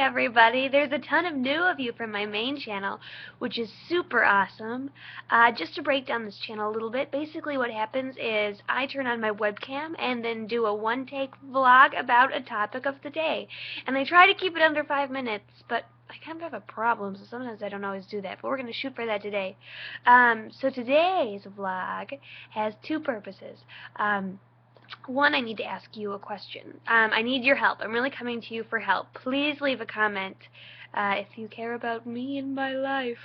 everybody. There's a ton of new of you from my main channel, which is super awesome. Just to break down this channel a little bit, basically what happens is I turn on my webcam and then do a one-take vlog about a topic of the day. And I try to keep it under 5 minutes, but I kind of have a problem, so sometimes I don't always do that, but we're going to shoot for that today. So today's vlog has two purposes. One, I need to ask you a question. I need your help. I'm really coming to you for help. Please leave a comment if you care about me and my life.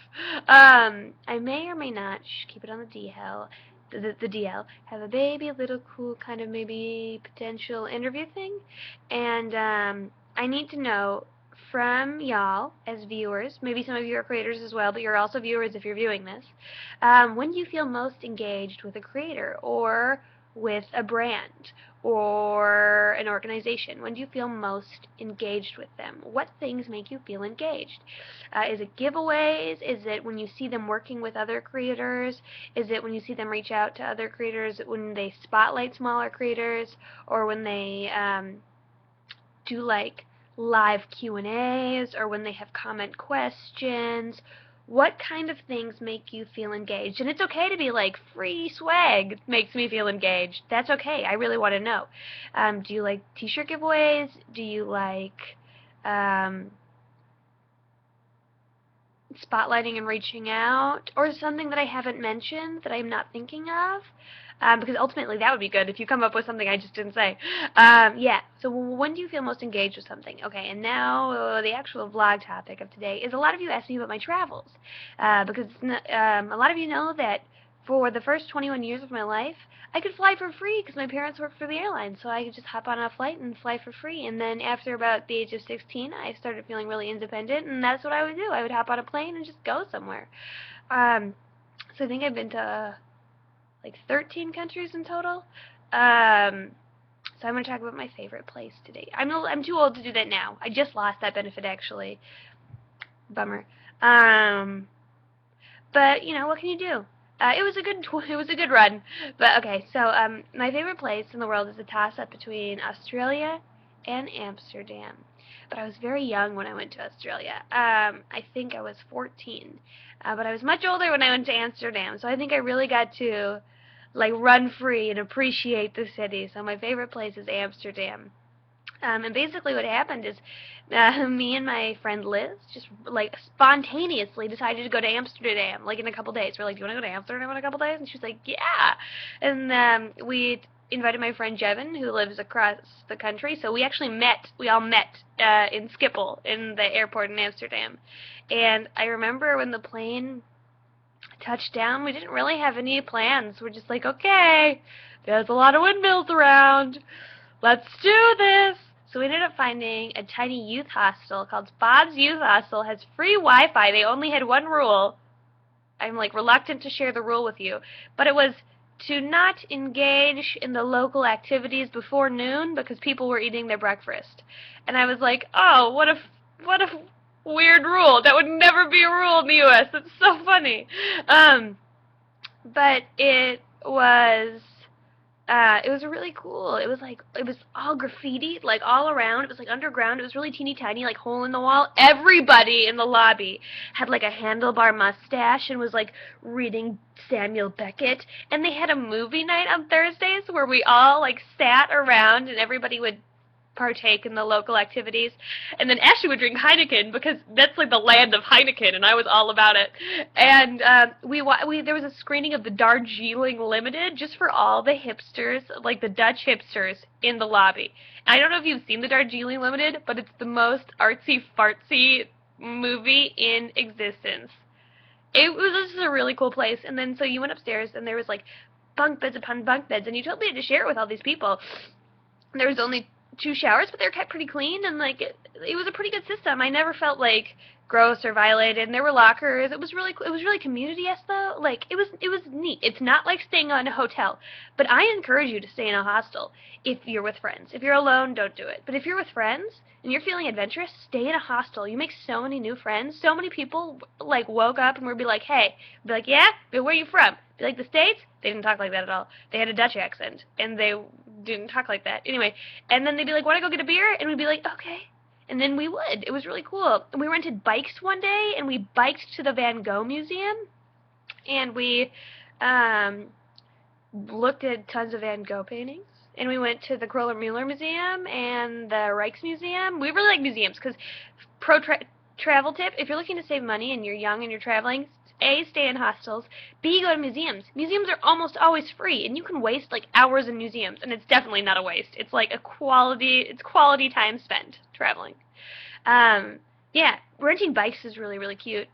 I may or may not, keep it on the DL, the DL, have a baby, a little cool kind of maybe potential interview thing. And I need to know from y'all as viewers, maybe some of you are creators as well, but you're also viewers if you're viewing this, when do you feel most engaged with a creator or with a brand or an organization? When do you feel most engaged with them? What things make you feel engaged? Is it giveaways? Is it when you see them working with other creators? Is it when you see them reach out to other creators, when they spotlight smaller creators, or when they do like live Q&As, or when they have comment questions? What kind of things make you feel engaged? And it's okay to be like, free swag makes me feel engaged. That's okay. I really want to know. Do you like t-shirt giveaways? Do you like spotlighting and reaching out? Or something that I haven't mentioned that I'm not thinking of? Because ultimately that would be good if you come up with something I just didn't say. Yeah, so when do you feel most engaged with something? Okay, and now the actual vlog topic of today is a lot of you asked me about my travels. Because a lot of you know that for the first 21 years of my life, I could fly for free because my parents worked for the airline, so I could just hop on a flight and fly for free. And then after about the age of 16, I started feeling really independent, and that's what I would do. I would hop on a plane and just go somewhere. So I think I've been to like 13 countries in total. So I'm going to talk about my favorite place today. I'm too old to do that now. I just lost that benefit, actually. Bummer. But you know, what can you do? It was a good run. But okay, so my favorite place in the world is a toss-up between Australia and Amsterdam. But I was very young when I went to Australia. I think I was 14. But I was much older when I went to Amsterdam, so I think I really got to like run free and appreciate the city. So my favorite place is Amsterdam. And basically what happened is me and my friend Liz just like spontaneously decided to go to Amsterdam like in a couple days. We're like, do you want to go to Amsterdam in a couple days? And she was like, yeah. And we invited my friend Jevin, who lives across the country. So we all met in Schiphol in the airport in Amsterdam. And I remember when the plane touched down, we didn't really have any plans. We're just like, okay, there's a lot of windmills around. Let's do this. So we ended up finding a tiny youth hostel called Bob's Youth Hostel. It has free Wi-Fi. They only had one rule. I'm like reluctant to share the rule with you, but it was to not engage in the local activities before noon because people were eating their breakfast. And I was like, oh, what a weird rule. That would never be a rule in the U.S. It's so funny. But it was really cool. It was all graffiti, like all around. It was like underground. It was really teeny tiny, like hole in the wall. Everybody in the lobby had like a handlebar mustache and was like reading Samuel Beckett. And they had a movie night on Thursdays where we all like sat around and everybody would partake in the local activities. And then Ashley would drink Heineken because that's like the land of Heineken, and I was all about it. And there was a screening of the Darjeeling Limited just for all the hipsters, like the Dutch hipsters, in the lobby. And I don't know if you've seen the Darjeeling Limited, but it's the most artsy-fartsy movie in existence. It was just a really cool place. And then so you went upstairs, and there was like bunk beds upon bunk beds, and you told me to share it with all these people. There was only 2 showers, but they were kept pretty clean, and like it was a pretty good system. I never felt like gross or violated, and there were lockers. It was really community-esque though. Like it was neat. It's not like staying in a hotel, but I encourage you to stay in a hostel if you're with friends. If you're alone, don't do it. But if you're with friends and you're feeling adventurous, stay in a hostel. You make so many new friends. So many people like woke up and would be like, hey, be like, yeah, but where are you from? Be like, the States? They didn't talk like that at all. They had a Dutch accent, and they didn't talk like that. Anyway, and then they'd be like, want to go get a beer? And we'd be like, okay. and then we would. It was really cool. We rented bikes one day, and we biked to the Van Gogh Museum, and we looked at tons of Van Gogh paintings. And we went to the Kroller-Müller Museum and the Rijksmuseum. We really like museums because travel tip, if you're looking to save money and you're young and you're traveling, A, stay in hostels, B, go to museums. Museums are almost always free, and you can waste like hours in museums, and it's definitely not a waste. It's like it's quality time spent traveling. Yeah, renting bikes is really, really cute.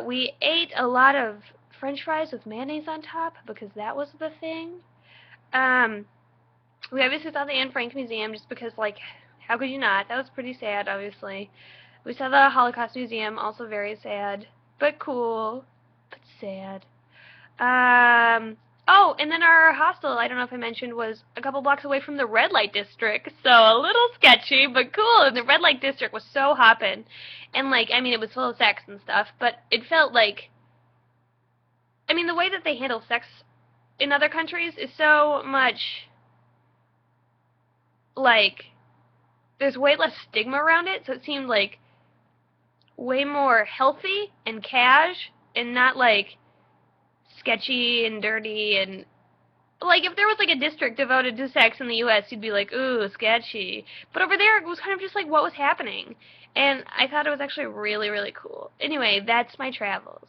We ate a lot of French fries with mayonnaise on top because that was the thing. We obviously saw the Anne Frank Museum just because, like, how could you not? That was pretty sad, obviously. We saw the Holocaust Museum, also very sad, but cool, but sad. Oh, and then our hostel, I don't know if I mentioned, was a couple blocks away from the red light district, so a little sketchy, but cool. And the red light district was so hoppin'. And, like, I mean, it was full of sex and stuff, but it felt like, I mean, the way that they handle sex in other countries is so much, like, there's way less stigma around it, so it seemed like way more healthy and cash and not like sketchy and dirty. And like if there was like a district devoted to sex in the US, you'd be like, ooh, sketchy. But over there it was kind of just like what was happening, and I thought it was actually really, really cool. Anyway, that's my travels.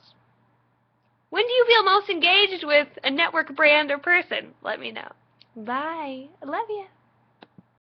When do you feel most engaged with a network brand or person? Let me know. Bye. I love you.